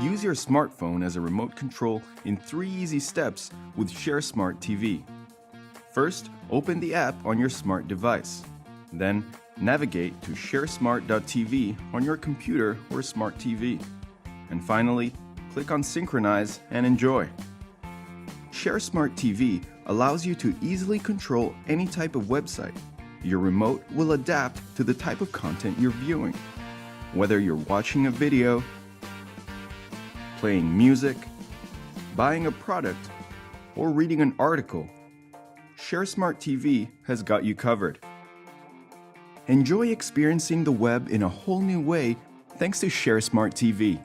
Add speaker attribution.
Speaker 1: Use your smartphone as a remote control in 3 easy steps with ShareSmartTV. First, open the app on your smart device. Then, navigate to ShareSmart.tv on your computer or smart TV. And finally, click on Synchronize and enjoy. ShareSmartTV allows you to easily control any type of website. Your remote will adapt to the type of content you're viewing. Whether you're watching a video, playing music, buying a product, or reading an article, ShareSmartTV has got you covered. Enjoy experiencing the web in a whole new way thanks to ShareSmartTV.